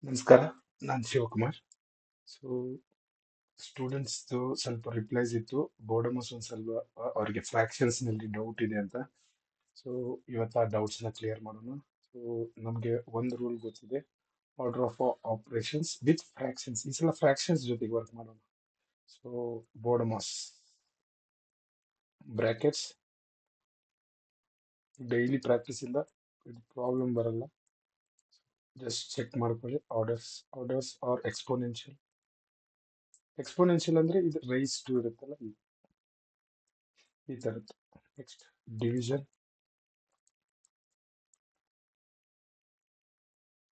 ನಮಸ್ಕಾರ, ನಾನು ಶಿವಕುಮಾರ್. ಸೊ ಸ್ಟೂಡೆಂಟ್ಸ್ದು ಸ್ವಲ್ಪ ರಿಪ್ಲೈಸ್ ಇತ್ತು. ಬೋರ್ಡಮಸ್ ಒಂದು ಸ್ವಲ್ಪ ಅವ್ರಿಗೆ ಫ್ರಾಕ್ಷನ್ಸ್ ನಲ್ಲಿ ಡೌಟ್ ಇದೆ ಅಂತ. ಸೊ ಇವತ್ತು ಆ ಡೌಟ್ಸ್ ನ ಕ್ಲಿಯರ್ ಮಾಡೋಣ. ಸೊ ನಮಗೆ ಒಂದು ರೂಲ್ ಗೊತ್ತಿದೆ, order of operations with fractions. ಈ ಸಲ ಫ್ರಾಕ್ಷನ್ಸ್ ಜೊತೆಗೆ ವರ್ಕ್ ಮಾಡೋಣ. ಸೊ ಬೋರ್ಡಮಸ್ ಬ್ರಾಕೆಟ್ಸ್ ಡೈಲಿ ಪ್ರಾಕ್ಟೀಸ್ ಇಂದ ಇದು ಪ್ರಾಬ್ಲಮ್ ಬರಲ್ಲ. ಜಸ್ಟ್ ಚೆಕ್ ಮಾಡ್ಕೊಳ್ಳಿ. ಆರ್ಡರ್ಸ್ ಆರ್ ಎಕ್ಸ್ಪೋನೆನ್ಷಿಯಲ್ ಅಂದ್ರೆ ಇದು ರೈಸ್ ಟು ಇರುತ್ತಲ್ಲ, ಈ ತರದ್ದು. ನೆಕ್ಸ್ಟ್ ಡಿವಿಷನ್,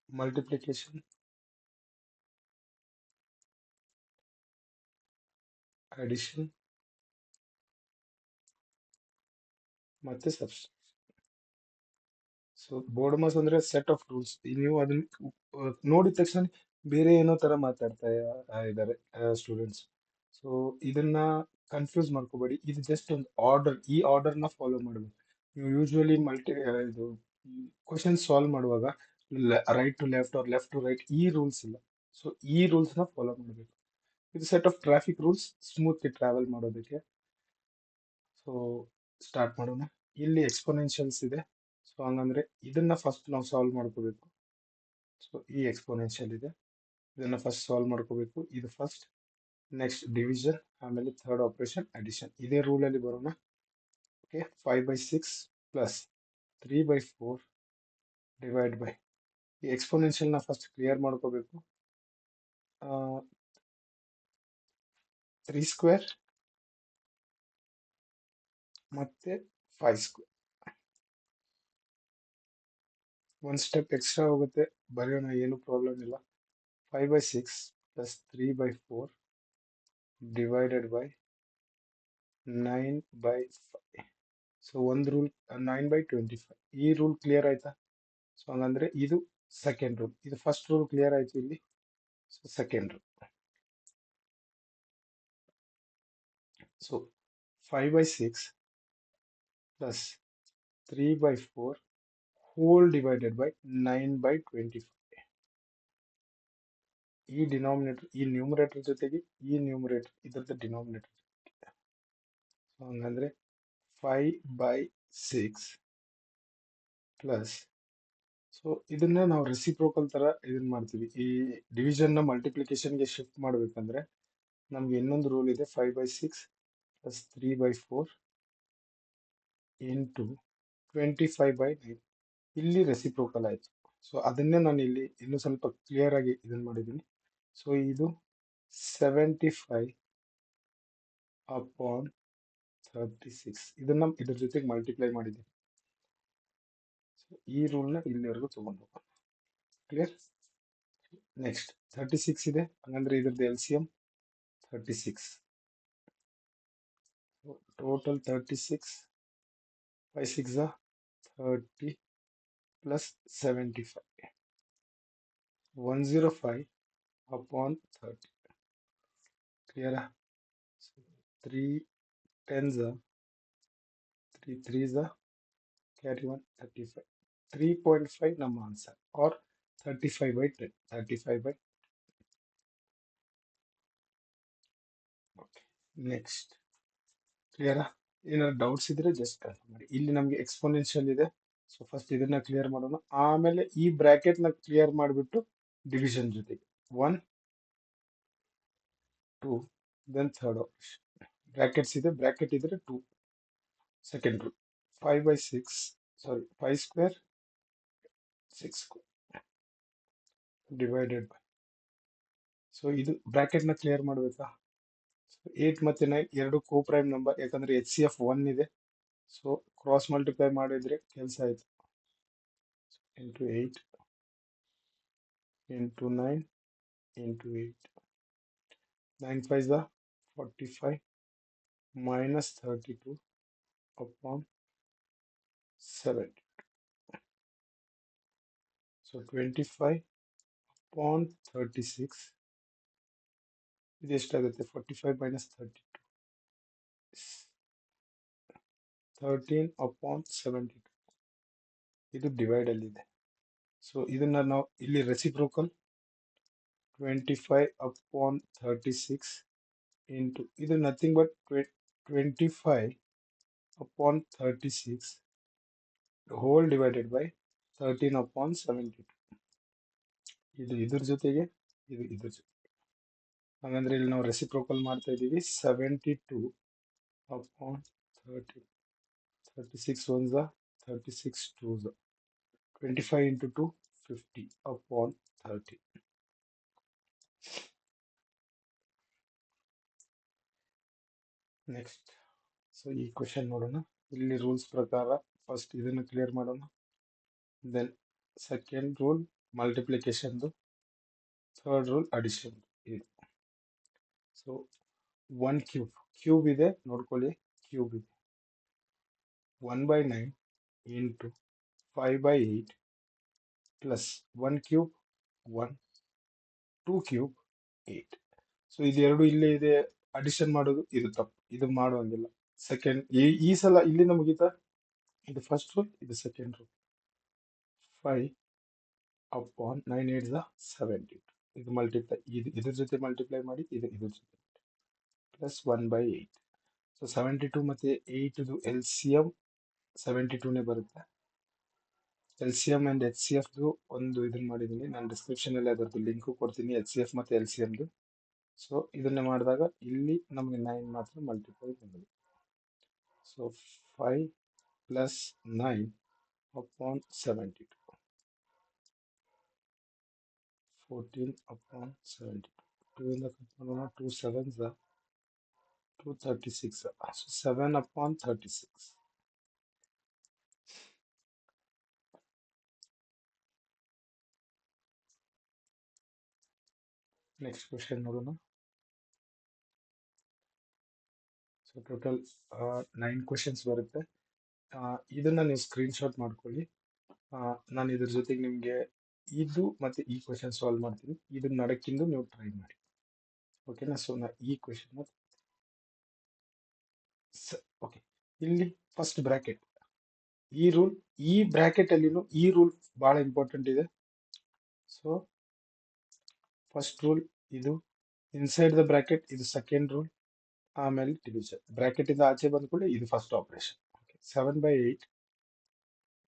ಮಲ್ಟಿಪ್ಲಿಕೇಶನ್, ಅಡಿಷನ್ ಮತ್ತೆ ಸಬ್ಸ್ಟ್ರಾಕ್ಷನ್. ಸೊ ಬೋರ್ಡ್ ಮಾಸ್ ಅಂದ್ರೆ ಸೆಟ್ ಆಫ್ ರೂಲ್ಸ್. ನೀವು ಅದನ್ನ ನೋಡಿದ ತಕ್ಷಣ ಬೇರೆ ಏನೋ ತರ ಮಾತಾಡ್ತಾ ಇದ್ದಾರೆ ಸ್ಟೂಡೆಂಟ್ಸ್. ಸೊ ಇದನ್ನ ಕನ್ಫ್ಯೂಸ್ ಮಾಡ್ಕೋಬೇಡಿ. ಇದು ಜಸ್ಟ್ ಒಂದು ಆರ್ಡರ್. ಈ ಆರ್ಡರ್ ನ ಫಾಲೋ ಮಾಡಬೇಕು. ನೀವು ಯೂಶುವಲಿ ಇದು ಕ್ವಶನ್ ಸಾಲ್ವ್ ಮಾಡುವಾಗ right to left or left to right ಈ ರೂಲ್ಸ್ ಇಲ್ಲ. ಸೊ ಈ ರೂಲ್ಸ್ ನ ಫಾಲೋ ಮಾಡಬೇಕು. ಇದು set of traffic rules smooth travel ಮಾಡೋದಕ್ಕೆ. ಸೊ ಸ್ಟಾರ್ಟ್ ಮಾಡೋಣ. ಇಲ್ಲಿ ಎಕ್ಸ್ಪೋನೆನ್ಷಿಯಲ್ಸ್ ಇದೆ. ಸೊ ಹಂಗಂದ್ರೆ ಇದನ್ನ ಫಸ್ಟ್ ನಾವು ಸಾಲ್ವ್ ಮಾಡ್ಕೋಬೇಕು. ಸೊ ಈ ಎಕ್ಸ್ಪೋನೆನ್ಷಿಯಲ್ ಇದೆ, ಇದನ್ನ ಫಸ್ಟ್ ಸಾಲ್ವ್ ಮಾಡ್ಕೋಬೇಕು. ಇದು ಫಸ್ಟ್. ನೆಕ್ಸ್ಟ್ ಡಿವಿಷನ್, ಆಮೇಲೆ ಥರ್ಡ್ ಆಪರೇಷನ್ ಅಡಿಷನ್. ಇದೇ ರೂಲ್ ಅಲ್ಲಿ ಬರೋಣ. ಓಕೆ, 5/6 ಪ್ಲಸ್ 3/4 ಡಿವೈಡ್ ಬೈ, ಈ ಎಕ್ಸ್ಪೋನೆನ್ಷಿಯಲ್ ನ ಫಸ್ಟ್ ಕ್ಲಿಯರ್ ಮಾಡ್ಕೋಬೇಕು. 3 ಸ್ಕ್ವೇರ್ ಮತ್ತೆ 5 ಸ್ಕ್ವೇರ್. ಒಂದು ಸ್ಟೆಪ್ ಎಕ್ಸ್ಟ್ರಾ ಹೋಗುತ್ತೆ, ಬರೆಯೋಣ, ಏನು ಪ್ರಾಬ್ಲಮ್ ಇಲ್ಲ. 5/6 ಪ್ಲಸ್ 3/4 divided by 9/5. ಸೊ ಒಂದು ರೂಲ್ 9/25. ಈ ರೂಲ್ ಕ್ಲಿಯರ್ ಆಯ್ತಾ? ಸೊ ಹಂಗಂದ್ರೆ ಇದು ಸೆಕೆಂಡ್ ರೂಲ್. ಇದು ಫಸ್ಟ್ ರೂಲ್ ಕ್ಲಿಯರ್ ಆಯ್ತು ಇಲ್ಲಿ. So second rule. So 5/6 plus 3/4 whole divided by 9/25. ಈ ಡಿನಾಮಿನೇಟರ್ ಈ ನ್ಯೂಮರೇಟರ್ ಜೊತೆಗೆ ಈ ನ್ಯೂಮರೇಟರ್ ಇದರದ ಡಿನಾಮಿನೇಟರ್. ಸೊ ಹಂಗಂದ್ರೆ 5/6 ಪ್ಲಸ್, ಸೊ ಇದನ್ನ ನಾವು ರೆಸಿಪ್ರೋಕಲ್ ತರ ಇದನ್ನ ಮಾಡ್ತೀವಿ. ಈ ಡಿವಿಷನ್ ನ ಮಲ್ಟಿಪ್ಲಿಕೇಶನ್ ಗೆ ಶಿಫ್ಟ್ ಮಾಡ್ಬೇಕಂದ್ರೆ ನಮ್ಗೆ ಇನ್ನೊಂದು ರೂಲ್ ಇದೆ. 5/6 ಪ್ಲಸ್ 3/4 ಇಂಟು 25/9. ಇಲ್ಲಿ ರೆಸಿಪ್ರೋಕಲ್ ಆಯ್ತು. ಸೊ ಅದನ್ನೇ ನಾನು ಇಲ್ಲಿ ಇನ್ನೂ ಸ್ವಲ್ಪ ಕ್ಲಿಯರ್ ಆಗಿ ಇದನ್ನ ಮಾಡಿದ್ದೀನಿ. ಸೊ ಇದು 75 ಅಪಾನ್ 36. ಇದನ್ನ ಇದ್ರ ಜೊತೆಗೆ ಮಲ್ಟಿಪ್ಲೈ ಮಾಡಿದ್ದೀನಿ. ಸೊ ಈ ರೂಲ್ನ ಇಲ್ಲಿವರೆಗೂ ತಗೊಂಡು ಹೋಗೋಣ. ಕ್ಲಿಯರ್? ನೆಕ್ಸ್ಟ್ 36 ಇದೆ, ಹಂಗಂದ್ರೆ ಇದ್ರದ್ದು LCM 36. ಟೋಟಲ್ 36. 5 6 30 ಪ್ಲಸ್ 75. 105 ಅಪಾನ್ 30. ಕ್ಲಿಯರಾ? 3 10s 3 3s ಕ್ಯಾರಿ 1 35. 3.5 ನಮ್ಮ ಆನ್ಸರ್, ಆರ್ 35/10. 35/. Okay, next. ಕ್ಲಿಯರಾ? ಏನಾದ್ರು ಡೌಟ್ಸ್ ಇದ್ರೆ ಜಸ್ಟ್ ಕನ್ಫರ್ಮ್ ಮಾಡಿ. ಇಲ್ಲಿ ನಮಗೆ ಎಕ್ಸ್ಪೋನೆನ್ಷಿಯಲ್ ಇದೆ. ಸೊ ಫಸ್ಟ್ ಇದನ್ನ ಕ್ಲಿಯರ್ ಮಾಡೋಣ, ಆಮೇಲೆ ಈ ಬ್ರಾಕೆಟ್ ನ ಕ್ಲಿಯರ್ ಮಾಡಿಬಿಟ್ಟು ಡಿವಿಷನ್ ಜೊತೆಗೆ 1 2 ದೆನ್ ಥರ್ಡ್ ಆಪರೇಷನ್. ಬ್ರಾಕೆಟ್ಸ್ ಇದೆ, ಬ್ರಾಕೆಟ್ ಇದ್ರೆ 2. Second rule 5/6, sorry 5 square 6 square divided by. So ಇದು ಬ್ರಾಕೆಟ್ ನ ಕ್ಲಿಯರ್ ಮಾಡಬೇಕಾ? 8 ಮತ್ತೆ 9 ಎರಡು ಕೋ ಪ್ರೈಮ್ ನಂಬರ್, ಯಾಕಂದ್ರೆ HCF 1 ಇದೆ. ಸೊ ಕ್ರಾಸ್ ಮಲ್ಟಿಪ್ಲೈ ಮಾಡಿದ್ರೆ ಕೆಲಸ ಆಯ್ತು. Into 8 into 9 into 8. 9 5s 45 minus 32 upon 70. So 25 upon 36. ಇದು ಎಷ್ಟಾಗುತ್ತೆ? 45 minus 32. 13 upon 72. ಇದು ಡಿವೈಡ್ ಅಲ್ಲಿ ಇದೆ. ಸೊ ಇದನ್ನ ನಾವು ಇಲ್ಲಿ ರೆಸಿಪ್ರೋಕಲ್ 25/36 into ಇದು nothing but 25/36 whole divided by 13/72. ಇದು ಇದ್ರ ಜೊತೆಗೆ ಇದು ಇದ್ರ ಜೊತೆ. ಹಾಗಂದ್ರೆ ಇಲ್ಲಿ ನಾವು ರೆಸಿಪ್ರೋಕಲ್ ಮಾಡ್ತಾ ಇದ್ದೀವಿ. 72/30. 36 ones are 36 twos are 25 into 2 50/30. Next, so ಈ ಕ್ವೆಶನ್ ನೋಡೋಣ. ಇಲ್ಲಿ ರೂಲ್ಸ್ ಪ್ರಕಾರ ಫಸ್ಟ್ ಇದನ್ನು ಕ್ಲಿಯರ್ ಮಾಡೋಣ. ದೆನ್ ಸೆಕೆಂಡ್ ರೂಲ್ ಮಲ್ಟಿಪ್ಲಿಕೇಶನ್ದು, ಥರ್ಡ್ ರೂಲ್ ಅಡಿಷನ್. ಇದು ಸೊ 1 ಕ್ಯೂಬ್ ಇದೆ ನೋಡ್ಕೊಳ್ಳಿ. ಕ್ಯೂಬ್ ಇದೆ 1/9 into 5/8 plus 1 cube 1 2 cube 8. So ಇದೆರಡು ಇಲ್ಲೇ ಇದೆ. ಅಡಿಷನ್ ಮಾಡೋದು ಇದು ತಪ್ಪು, ಇದು ಮಾಡುವಂಗಿಲ್ಲ. ಸೆಕೆಂಡ್ ಈ ಸಲ ಇಲ್ಲಿಂದ ಮುಗಿತಾ. ಇದು ಫಸ್ಟ್ ರೂಲ್, ಇದು ಸೆಕೆಂಡ್ ರೂಲ್. 5/9 8 72. ಇದು ಮಲ್ಟಿಪ್ಲೈ, ಇದ್ರ ಜೊತೆ ಮಲ್ಟಿಪ್ಲೈ ಮಾಡಿ, ಇದು ಇದ್ರ ಜೊತೆ ಪ್ಲಸ್ 1/8. ಸೊ 72 ಮತ್ತೆ 8 LCM 72ನೇ ಬರುತ್ತೆ. LCM ಅಂಡ್ HCF ಒಂದು ಇದನ್ನ ಮಾಡಿದ್ದೀನಿ ನಾನು. ಡಿಸ್ಕ್ರಿಪ್ಷನ್ ಅಲ್ಲಿ ಅದರದ್ದು ಲಿಂಕ್ ಕೊಡ್ತೀನಿ, HCF ಮತ್ತೆ LCMದು. ಸೊ ಇದನ್ನ ಮಾಡಿದಾಗ ಇಲ್ಲಿ ನಮಗೆ 9 ಮಾತ್ರ ಮಲ್ಟಿಪ್ಲೈ ಬಂದಿದೆ. So 5 plus 9/72 14/72. 2 ಇಂದ ಕಟ್ ಮಾಡೋಣ. 2 7s 236. ಸೊ 7/36. ನೆಕ್ಸ್ಟ್ ಕ್ವೆಶನ್ ನೋಡೋಣ. ಸೊ ಟೋಟಲ್ 9 ಕ್ವೆಶನ್ಸ್ ಬರುತ್ತೆ. ಇದನ್ನ ನೀವು ಸ್ಕ್ರೀನ್ ಶಾಟ್ ಮಾಡ್ಕೊಳ್ಳಿ. ನಾನು ಇದ್ರ ಜೊತೆಗೆ ನಿಮಗೆ ಇದು ಮತ್ತೆ ಈ ಕ್ವೆಶನ್ ಸಾಲ್ವ್ ಮಾಡ್ತೀನಿ. ಇದನ್ನ ನಡಕ್ಕಿಂದು ನೀವು ಟ್ರೈ ಮಾಡಿ, ಓಕೆನಾ. ಸೊ ನಾ ಈ ಕ್ವೆಶನ್ ಓಕೆ. ಇಲ್ಲಿ ಫಸ್ಟ್ ಬ್ರಾಕೆಟ್, ಈ ರೂಲ್, ಈ ಬ್ರಾಕೆಟ್ ಅಲ್ಲಿನೂ ಈ ರೂಲ್ ಬಹಳ ಇಂಪಾರ್ಟೆಂಟ್ ಇದೆ. ಸೊ ಫಸ್ಟ್ ರೂಲ್ ಇದು ಇನ್ಸೈಡ್ ದ ಬ್ರಾಕೆಟ್, ಇದು ಸೆಕೆಂಡ್ ರೂಲ್. ಆಮೇಲೆ ಡಿವಿಷನ್, ಬ್ರಾಕೆಟ್ ಇಂದ ಆಚೆ ಬಂದ್ಕೊಳ್ಳಿ, ಇದು first operation. 7/8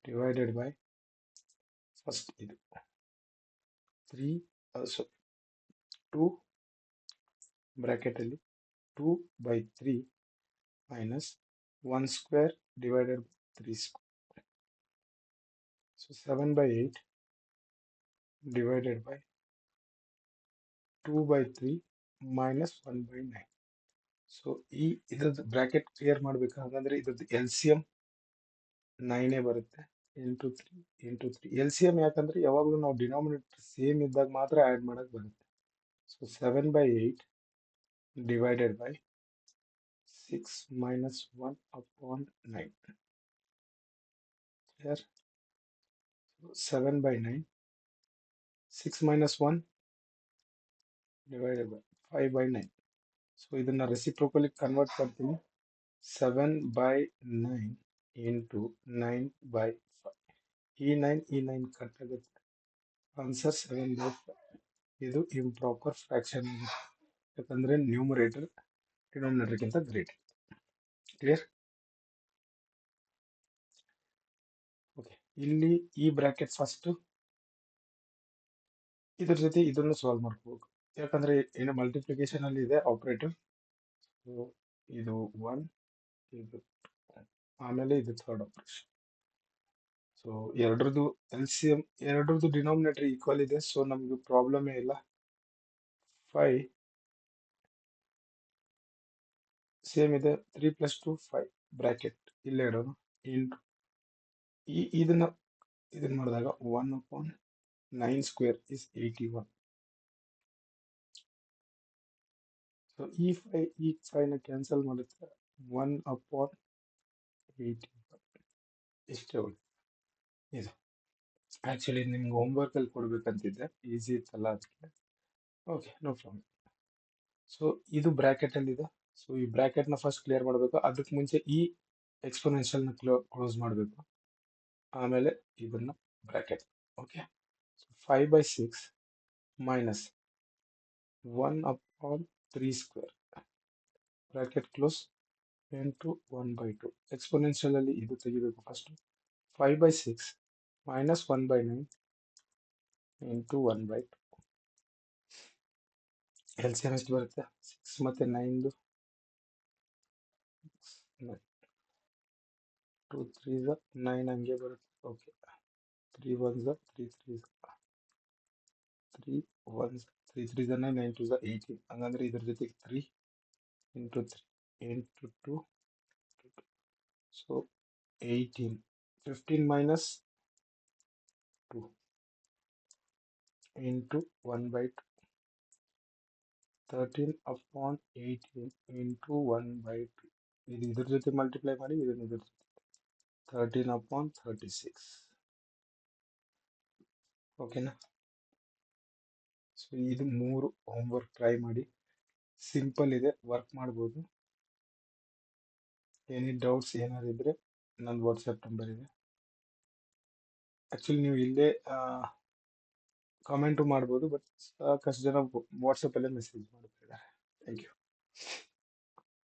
divided by first ಇದು 3 2 ಬ್ರಾಕೆಟ್ ಅಲ್ಲಿ 2/3 minus 1 square divided by 3 square. So 7/8 divided by 2/3 minus 1/9. So ಇದ್ರದ್ದು ಬ್ರಾಕೆಟ್ ಕ್ಲಿಯರ್ ಮಾಡ್ಬೇಕು. ಹಾಗಂದ್ರೆ ಇದ್ರದ್ದು LCM 9 ಬರುತ್ತೆ. ಇಂಟು 3 LCM ಯಾಕಂದ್ರೆ ಯಾವಾಗಲೂ ನಾವು ಡಿನಾಮಿನೇಟರ್ ಸೇಮ್ ಇದ್ದಾಗ ಮಾತ್ರ ಆ್ಯಡ್ ಮಾಡಕ್ ಬರುತ್ತೆ. So 7/8 divided by 6 minus 1/9. Here 7/9, 6 minus 1 divided by 5/9. So ಇದನ್ನ ರೆಸಿಪ್ರೋಕಲಿ ಕನ್ವರ್ಟ್ ಮಾಡ್ತೀನಿ. 7/9 into 9/5. ಈ 9 ಕಟ್ ಆಗುತ್ತೆ. ಆನ್ಸರ್ 7/5. ಇದು ಇಂಪ್ರಾಪರ್ ಫ್ರಾಕ್ಷನ್ ಆಗುತ್ತೆ, ಯಾಕಂದ್ರೆ ನ್ಯೂಮರೇಟರ್ ಡಿನಾಮಿನೇಟರ್ಗಿಂತ ಗ್ರೇಟ್. ಕ್ಲಿಯರ್? ಓಕೆ. ಇಲ್ಲಿ ಈ ಬ್ರಾಕೆಟ್ ಫಸ್ಟ್, ಇದ್ರ ಜೊತೆ ಇದನ್ನು ಸಾಲ್ವ್ ಮಾಡ್ಕೋಬೇಕು. ಯಾಕಂದ್ರೆ ಏನು ಮಲ್ಟಿಪ್ಲಿಕೇಶನ್ ಅಲ್ಲಿ ಇದೆ ಆಪರೇಟರ್. ಸೊ ಇದು 1, ಇದು ಆಮೇಲೆ ಇದು ಥರ್ಡ್ ಆಪರೇಷನ್. ಸೊ ಎರಡರದ್ದು LCM, ಎರಡರದ್ದು ಡಿನಾಮಿನೇಟರ್ ಈಕ್ವಲ್ ಇದೆ. ಸೊ ನಮ್ಗೆ ಪ್ರಾಬ್ಲಮ್ ಇಲ್ಲ. 5 ಸೇಮ್ ಇದೆ. 3 + 2 5 ಬ್ರಾಕೆಟ್ ಇಲ್ಲೇ ಇಡೋಣ. ಇಂಟು ಇದನ್ನ ಮಾಡಿದಾಗ 1/9 square is 81. ಸೊ ಈ 5 ನ ಕ್ಯಾನ್ಸಲ್ ಮಾಡುತ್ತೆ. 1/81. ಇಷ್ಟೇ ಉಳಿತು. ಇದು ಆಕ್ಚುಲಿ ನಿಮ್ಗೆ ಹೋಮ್ವರ್ಕ್ ಅಲ್ಲಿ ಕೊಡ್ಬೇಕಂತಿದ್ದೆ, ಈಸಿ ಇತ್ತಲ್ಲ ಅದಕ್ಕೆ. Okay, no problem. ಸೊ ಇದು ಬ್ರಾಕೆಟ್ ಅಲ್ಲಿ ಇದೆ. ಸೊ ಈ ಬ್ರಾಕೆಟ್ ನ ಫಸ್ಟ್ ಕ್ಲಿಯರ್ ಮಾಡಬೇಕು. ಅದಕ್ಕೆ ಮುಂಚೆ ಈ ಎಕ್ಸ್ಪೋನೆನ್ಷಿಯಲ್ ನ ಕ್ಲೋಸ್ ಮಾಡಬೇಕು. ಆಮೇಲೆ ಇದನ್ನ bracket. Okay. So 5/6 minus 1 upon 3 square bracket close into 1 by 2 exponential ಅಲ್ಲಿ ಇದು ತೆಗಿಬೇಕು first 5 by 6 minus 1 by 9 into 1 by 2 LCM ಎಷ್ಟು ಬರುತ್ತೆ 6 ಮತ್ತೆ 9 2 3 9 ಹಂಗೆ ಬರುತ್ತೆ ಓಕೆ 3 1 3 3 3 1 3 3 9 9 2 18 ಹಂಗಂದ್ರೆ ಇದ್ರ ಜೊತೆಗೆ 3 into 3 into 2 so 18 15 minus 2 into 1 by 2 13 upon 18 into 1 by 2 ಇದು ಇದ್ರ ಜೊತೆ ಮಲ್ಟಿಪ್ಲೈ ಮಾಡಿ ಇದನ್ನ ಇದ್ರ ಜೊತೆ 13 upon 36 ಓಕೆನಾ ಸೊ ಇದು ಮೂರು ಹೋಮ್ವರ್ಕ್ ಟ್ರೈ ಮಾಡಿ ಸಿಂಪಲ್ ಇದೆ ವರ್ಕ್ ಮಾಡ್ಬೋದು ಎನಿ ಡೌಟ್ಸ್ ಏನಾದ್ರು ಇದ್ರೆ ನನ್ನ ವಾಟ್ಸಪ್ ನಂಬರ್ ಇದೆ ಆಕ್ಚುಲಿ ನೀವು ಇಲ್ಲೇ ಕಾಮೆಂಟು ಮಾಡ್ಬೋದು ಬಟ್ ಸಾಕಷ್ಟು ಜನ ವಾಟ್ಸಪ್ಪಲ್ಲೇ ಮೆಸೇಜ್ ಮಾಡ್ತಾ ಇದ್ದಾರೆ ಥ್ಯಾಂಕ್ ಯು